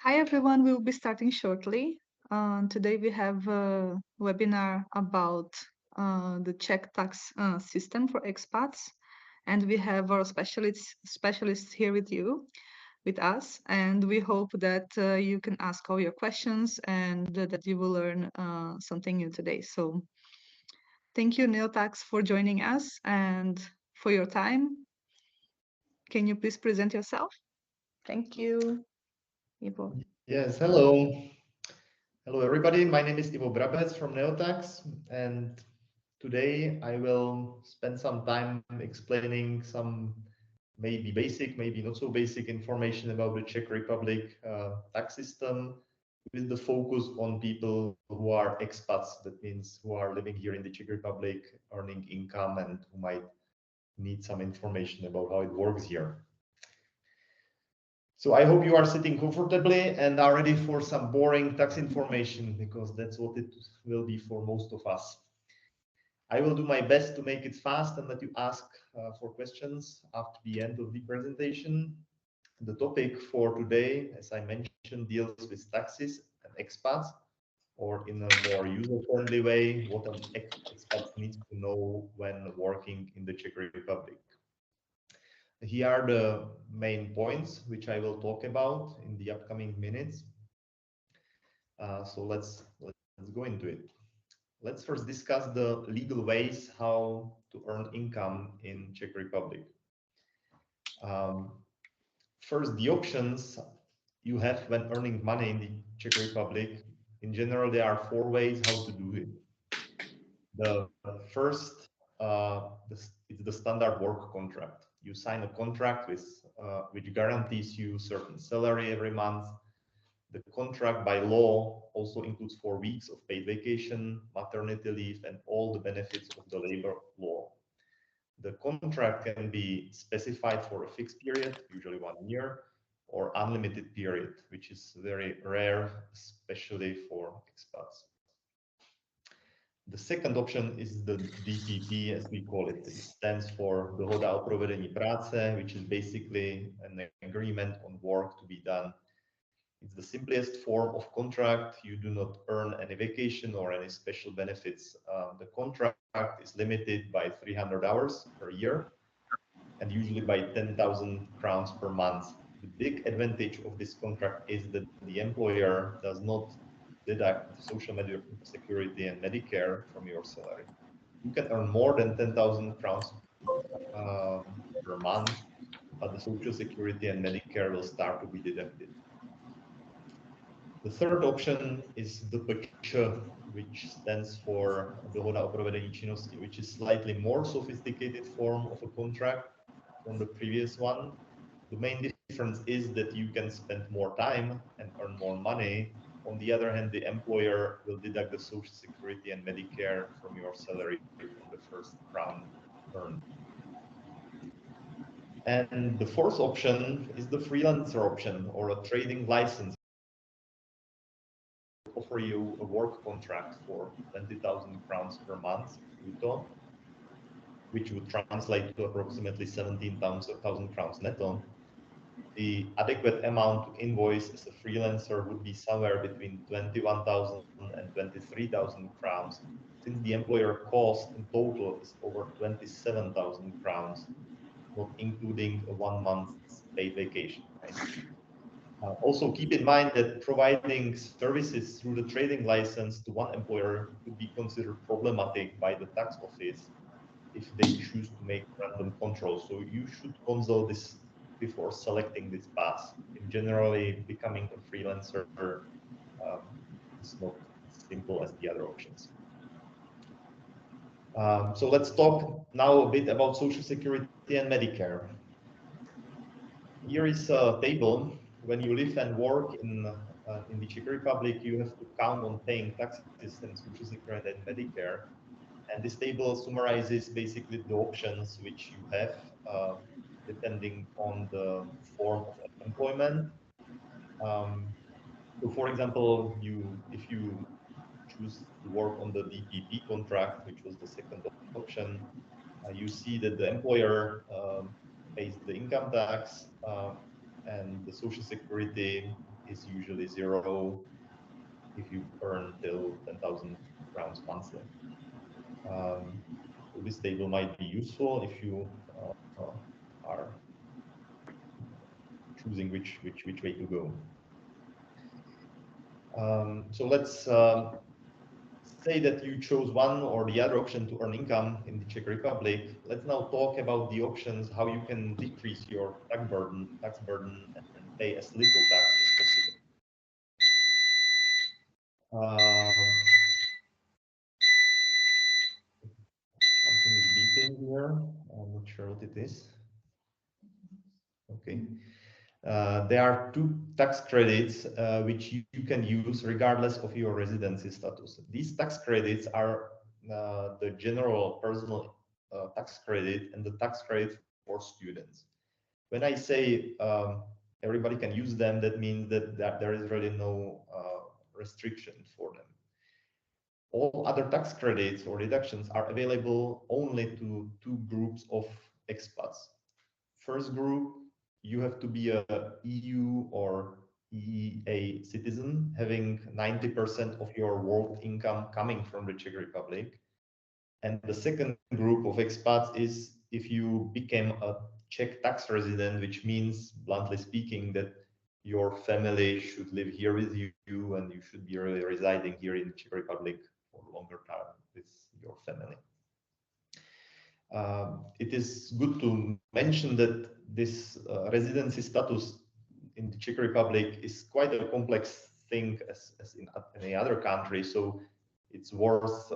Hi everyone, we will be starting shortly. Today we have a webinar about the Czech tax system for expats, and we have our specialists here with us, and we hope that you can ask all your questions and that you will learn something new today. So thank you, Tax, for joining us and for your time. Can you please present yourself? Thank you, Ivo. Yes, hello. Hello, everybody. My name is Ivo Brabec from Neotax, and today I will spend some time explaining some maybe basic, maybe not so basic information about the Czech Republic tax system with the focus on people who are expats. That means who are living here in the Czech Republic, earning income, and who might need some information about how it works here. So I hope you are sitting comfortably and are ready for some boring tax information, because that's what it will be for most of us. I will do my best to make it fast and let you ask for questions after the end of the presentation. The topic for today, as I mentioned, deals with taxes and expats, or in a more user-friendly way, what an expat needs to know when working in the Czech Republic. Here are the main points which I will talk about in the upcoming minutes. So let's go into it. Let's first discuss the legal ways how to earn income in Czech Republic. First, the options you have when earning money in the Czech Republic. In general, there are 4 ways how to do it. The first, it's the standard work contract. You sign a contract with which guarantees you certain salary every month. The contract by law also includes 4 weeks of paid vacation, maternity leave, and all the benefits of the labor law. The contract can be specified for a fixed period, usually 1 year, or unlimited period, which is very rare, especially for expats. The second option is the DPP, as we call it. It stands for Dohoda o provedení práce, which is basically an agreement on work to be done. It's the simplest form of contract. You do not earn any vacation or any special benefits. The contract is limited by 300 hours per year and usually by 10,000 crowns per month. The big advantage of this contract is that the employer does not deduct social security and Medicare from your salary. You can earn more than 10,000 crowns per month, but the social security and Medicare will start to be deducted. The third option is the DPČ, which stands for Dohoda o provedení činnosti, which is slightly more sophisticated form of a contract from the previous one. The main difference is that you can spend more time and earn more money. On the other hand, the employer will deduct the social security and Medicare from your salary from the first crown earned. And the fourth option is the freelancer option, or a trading license. Offer you a work contract for 20,000 crowns per month, which would translate to approximately 17,000 crowns netto. The adequate amount to invoice as a freelancer would be somewhere between 21,000 and 23,000 crowns, since the employer cost in total is over 27,000 crowns, not including a 1 month's paid vacation. Right? Also keep in mind that providing services through the trading license to one employer could be considered problematic by the tax office if they choose to make random controls. So you should consult this before selecting this path. In generally, becoming a freelancer is not as simple as the other options. So let's talk now a bit about Social Security and Medicare. Here is a table. When you live and work in the Czech Republic, you have to count on paying taxes and Social Security and Medicare. And this table summarizes basically the options which you have depending on the form of employment. So for example, if you choose to work on the DPP contract, which was the second option, you see that the employer pays the income tax and the Social Security is usually 0 if you earn till 10,000 crowns monthly. So this table might be useful if you are choosing which way to go. So let's say that you chose one or the other option to earn income in the Czech Republic. Let's now talk about the options, how you can decrease your tax burden and pay as little tax as possible. Something is beeping here. I'm not sure what it is. Okay. There are two tax credits which you can use regardless of your residency status. These tax credits are the general personal tax credit and the tax credit for students. When I say everybody can use them, that means that there is really no restriction for them. All other tax credits or deductions are available only to two groups of expats. First group, you have to be a EU or EEA citizen, having 90% of your world income coming from the Czech Republic. And the second group of expats is if you became a Czech tax resident, which means, bluntly speaking, that your family should live here with you and you should be really residing here in the Czech Republic for a longer time with your family. It is good to mention that this residency status in the Czech Republic is quite a complex thing as in any other country. So it's worth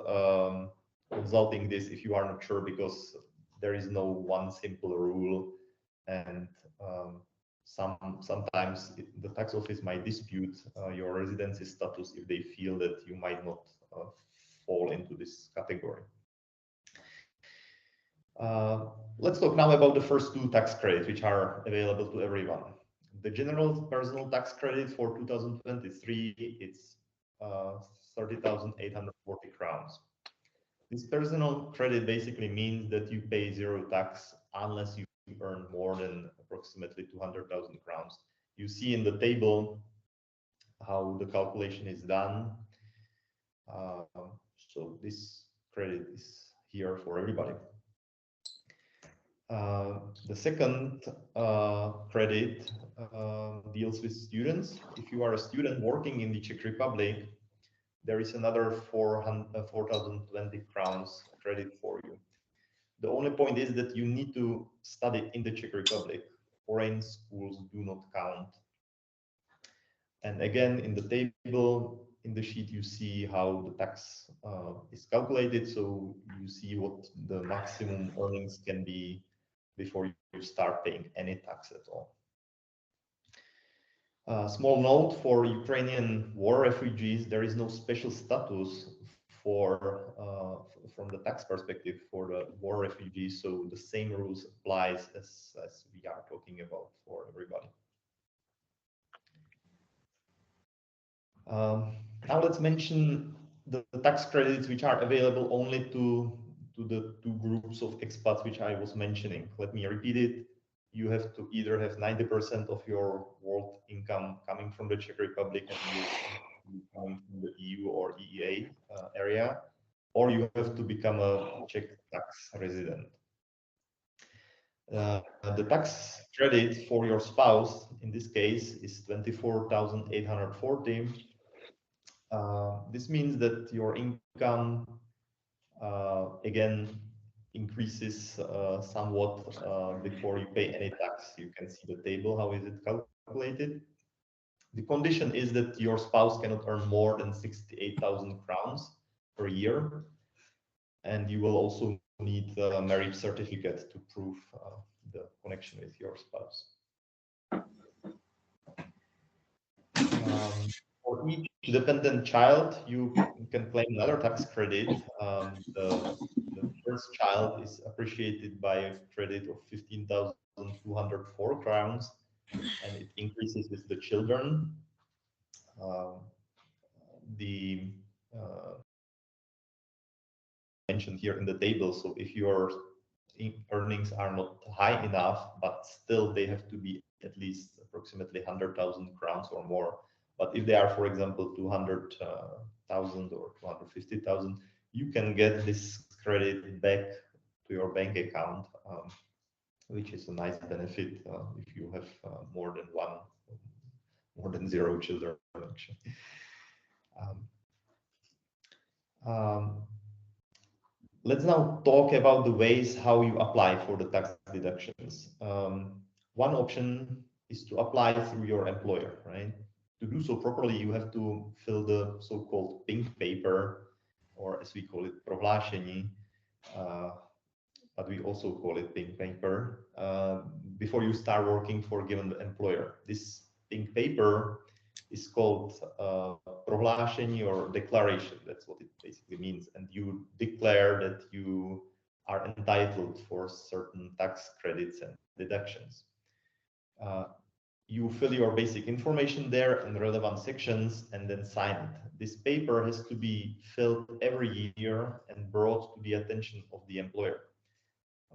consulting this if you are not sure, because there is no one simple rule, and sometimes the tax office might dispute your residency status if they feel that you might not fall into this category. Let's talk now about the first two tax credits which are available to everyone. The general personal tax credit for 2023, it's 30,840 crowns. This personal credit basically means that you pay zero tax unless you earn more than approximately 200,000 crowns. You see in the table how the calculation is done. So this credit is here for everybody. The second credit deals with students. If you are a student working in the Czech Republic, there is another 4,020 crowns credit for you. The only point is that you need to study in the Czech Republic. Foreign schools do not count. And again, in the table, in the sheet, you see how the tax is calculated. So you see what the maximum earnings can be before you start paying any tax at all. Small note for Ukrainian war refugees, there is no special status from the tax perspective for the war refugees. So the same rules applies as we are talking about for everybody. Now let's mention the tax credits which are available only to the two groups of expats which I was mentioning. Let me repeat it. You have to either have 90% of your world income coming from the Czech Republic and you coming from the EU or EEA area, or you have to become a Czech tax resident. The tax credit for your spouse in this case is 24,840. This means that your income again increases somewhat before you pay any tax. You can see the table, how is it calculated. The condition is that your spouse cannot earn more than 68,000 crowns per year, and you will also need a marriage certificate to prove the connection with your spouse. For each dependent child, you can claim another tax credit. The first child is appreciated by a credit of 15,204 crowns, and it increases with the children. The mentioned here in the table. So if your earnings are not high enough, but still they have to be at least approximately 100,000 crowns or more. But if they are, for example, 200,000 or 250,000, you can get this credit back to your bank account, which is a nice benefit if you have more than 0 children, actually. Let's now talk about the ways how you apply for the tax deductions. One option is to apply through your employer, right? To do so properly, you have to fill the so-called pink paper, or as we call it, prohlášení, but we also call it pink paper, before you start working for a given employer. This pink paper is called prohlášení or declaration. That's what it basically means. And you declare that you are entitled for certain tax credits and deductions. You fill your basic information there in relevant sections and then sign it. This paper has to be filled every year and brought to the attention of the employer.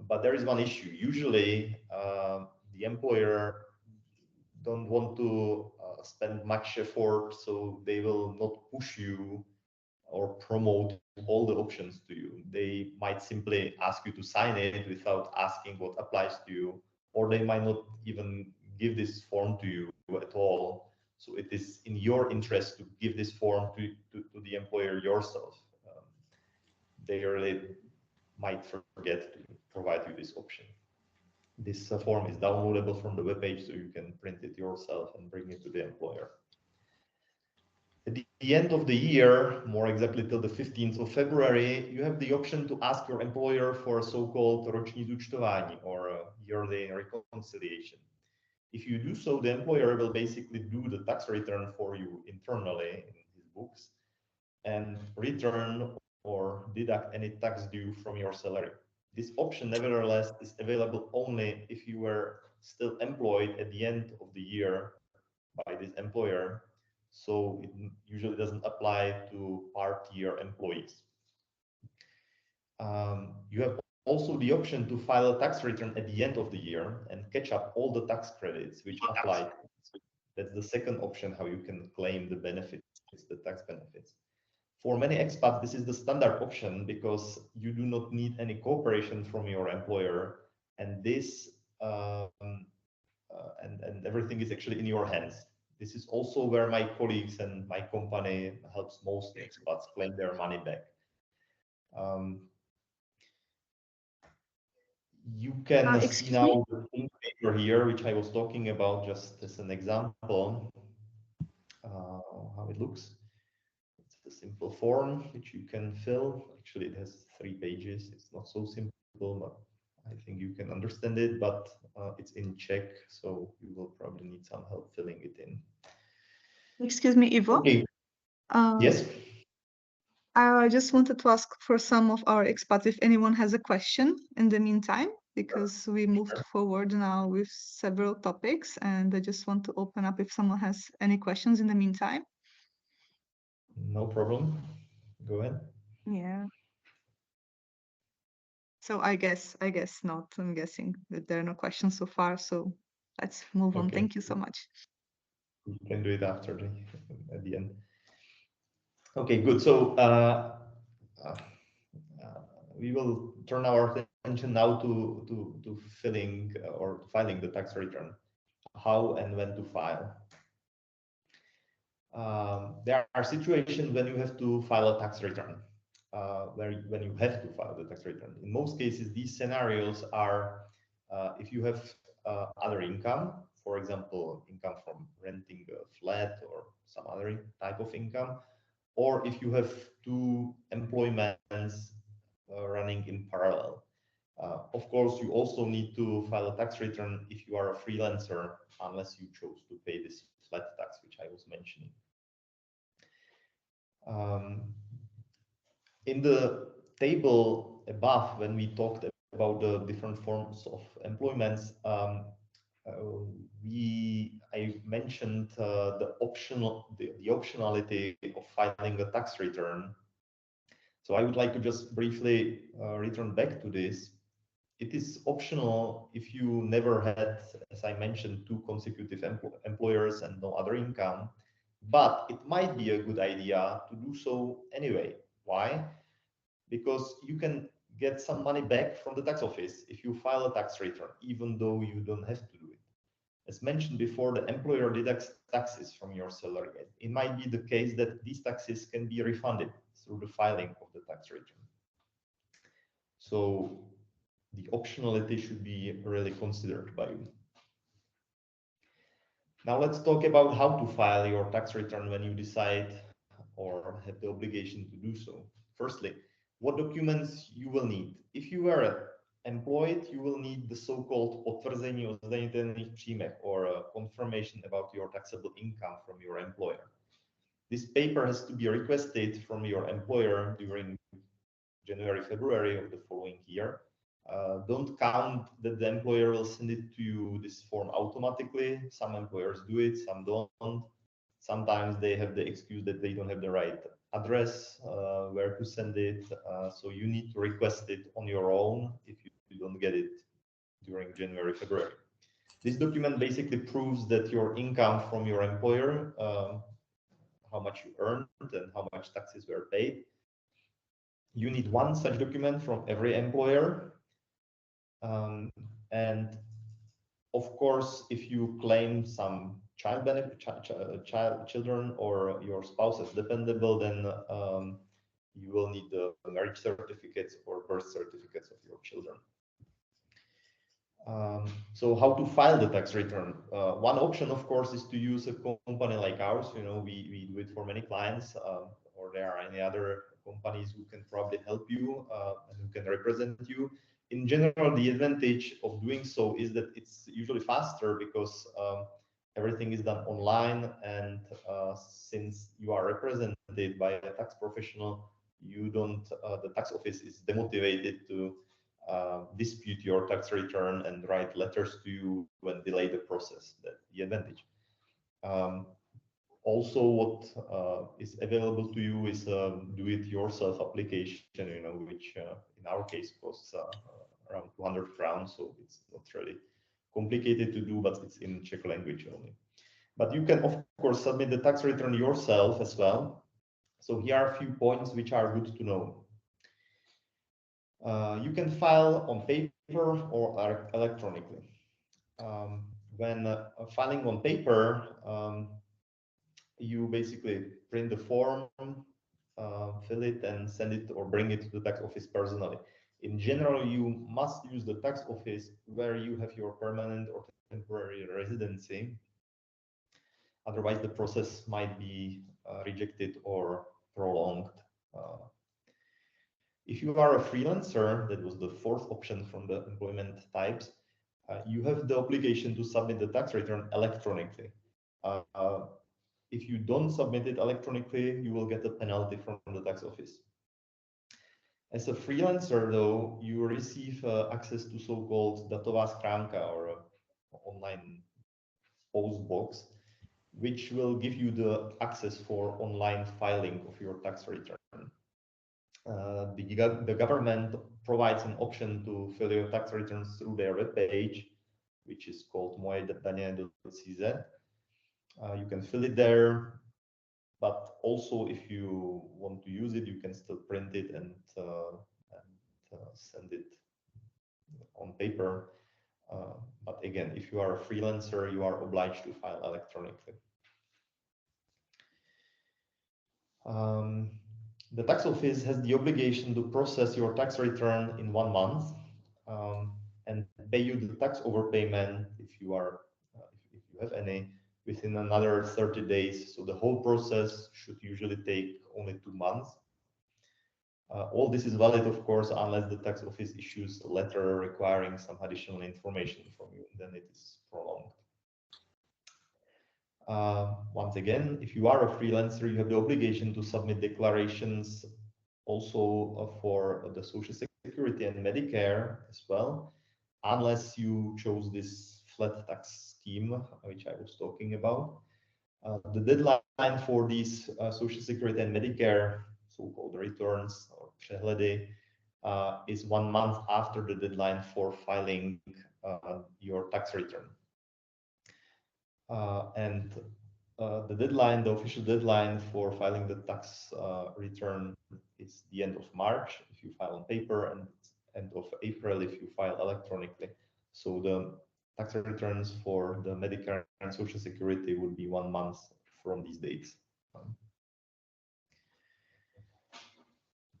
But there is one issue. Usually, the employer don't want to spend much effort, so they will not push you or promote all the options to you. They might simply ask you to sign it without asking what applies to you, or they might not even give this form to you at all. So it is in your interest to give this form to the employer yourself. They really might forget to provide you this option. This form is downloadable from the webpage, so you can print it yourself and bring it to the employer. At the end of the year, more exactly till the 15th of February, you have the option to ask your employer for a so-called roční zúčtování, or a yearly reconciliation. If you do so, the employer will basically do the tax return for you internally in his books and return or deduct any tax due from your salary. This option, nevertheless, is available only if you were still employed at the end of the year by this employer. So it usually doesn't apply to part-year employees. You have also the option to file a tax return at the end of the year and catch up all the tax credits which apply. That's the second option, how you can claim the benefits, the tax benefits. For many expats, this is the standard option because you do not need any cooperation from your employer, and this and everything is actually in your hands. This is also where my colleagues and my company helps most expats claim their money back. You can see now the pink paper here, which I was talking about just as an example, how it looks. It's a simple form which you can fill. Actually, it has 3 pages. It's not so simple, but I think you can understand it. But it's in Czech, so you will probably need some help filling it in. Excuse me, Ivo. Okay. Yes. I just wanted to ask for some of our expats if anyone has a question in the meantime, because we moved forward now with several topics, and I just want to open up if someone has any questions in the meantime. No problem. Go ahead. Yeah. So I guess not. I'm guessing that there are no questions so far. So let's move on. Thank you so much. You can do it after at the end. Okay, good. So we will turn our attention now to filling or filing the tax return. How and when to file. There are situations when you have to file a tax return, when you have to file the tax return. In most cases, these scenarios are if you have other income, for example, income from renting a flat or some other type of income, or if you have 2 employments running in parallel. Of course, you also need to file a tax return if you are a freelancer, unless you chose to pay this flat tax, which I was mentioning. In the table above, when we talked about the different forms of employments, I mentioned the optionality of filing a tax return. So I would like to just briefly return back to this. it is optional if you never had, as I mentioned, two consecutive employers and no other income, but it might be a good idea to do so anyway. Why? Because you can get some money back from the tax office if you file a tax return, even though you don't have to do it. As mentioned before, the employer deducts taxes from your salary. It might be the case that these taxes can be refunded through the filing of the tax return. So the optionality should be really considered by you. Now let's talk about how to file your tax return when you decide or have the obligation to do so. Firstly, what documents you will need. If you are employed, you will need the so-called potvrzení o zdanitelných příjmech, or a confirmation about your taxable income from your employer. This paper has to be requested from your employer during January, February of the following year. Don't count that the employer will send it to you, this form, automatically. Some employers do it, some don't. Sometimes they have the excuse that they don't have the right address where to send it. So you need to request it on your own if you don't get it during January, February. This document basically proves that your income from your employer, how much you earned and how much taxes were paid. You need one such document from every employer. And of course, if you claim some child benefit, children, or your spouse as dependable, then you will need the marriage certificates or birth certificates of your children. So how to file the tax return? One option, of course, is to use a company like ours. You know, we do it for many clients, or there are any other companies who can probably help you and who can represent you. In general, the advantage of doing so is that it's usually faster because everything is done online, and since you are represented by a tax professional, you don't. The tax office is demotivated to dispute your tax return and write letters to you and delay the process. That's the advantage. Also, what is available to you is do-it-yourself application, you know, which in our case costs around 200 crowns, so it's not really complicated to do, but it's in Czech language only. But you can, of course, submit the tax return yourself as well. So here are a few points which are good to know. You can file on paper or electronically. When filing on paper, you basically print the form, fill it, and send it or bring it to the tax office personally. In general, you must use the tax office where you have your permanent or temporary residency. Otherwise, the process might be rejected or prolonged. If you are a freelancer, that was the fourth option from the employment types, you have the obligation to submit the tax return electronically. If you don't submit it electronically, you will get a penalty from the tax office. As a freelancer, though, you receive access to so-called datová schránka, or online post box, which will give you the access for online filing of your tax return. The government provides an option to fill your tax returns through their webpage, which is called mojedane.cz. You can fill it there, but also if you want to use it, you can still print it and send it on paper. But again, if you are a freelancer, you are obliged to file electronically. The tax office has the obligation to process your tax return in 1 month and pay you the tax overpayment if you have any within another 30 days. So the whole process should usually take only 2 months. All this is valid, of course, unless the tax office issues a letter requiring some additional information from you, then it is prolonged. Once again, if you are a freelancer, you have the obligation to submit declarations also for the Social Security and Medicare as well, unless you chose this flat tax scheme, which I was talking about. The deadline for these Social Security and Medicare so-called returns or přehledy is 1 month after the deadline for filing your tax return. And the deadline, the official deadline for filing the tax return is the end of March if you file on paper, and end of April if you file electronically. So the tax returns for the Medicare and Social Security would be 1 month from these dates.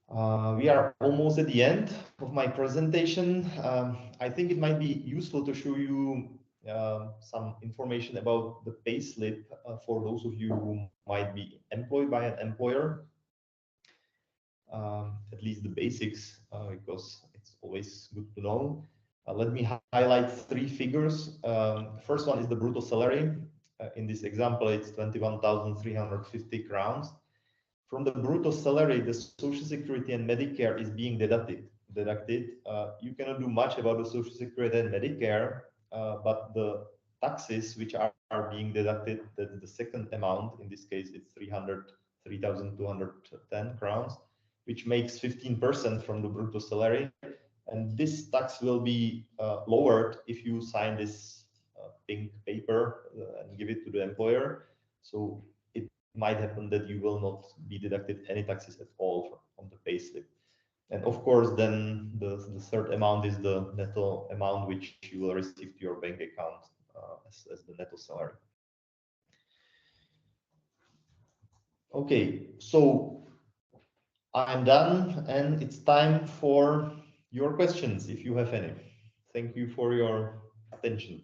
We are almost at the end of my presentation. I think it might be useful to show you some information about the payslip for those of you who might be employed by an employer. At least the basics, because it's always good to know. Let me highlight 3 figures. The first one is the brutto salary. In this example, it's 21,350 crowns. From the brutto salary, the Social Security and Medicare is being deducted. You cannot do much about the Social Security and Medicare, but the taxes which are being deducted, that's the second amount. In this case, it's 3,210 crowns, which makes 15% from the brutto salary. And this tax will be lowered if you sign this pink paper and give it to the employer. So it might happen that you will not be deducted any taxes at all from the payslip. And of course, then the third amount is the netto amount which you will receive to your bank account as the netto salary. Okay, so I'm done, and it's time for your questions if you have any. Thank you for your attention.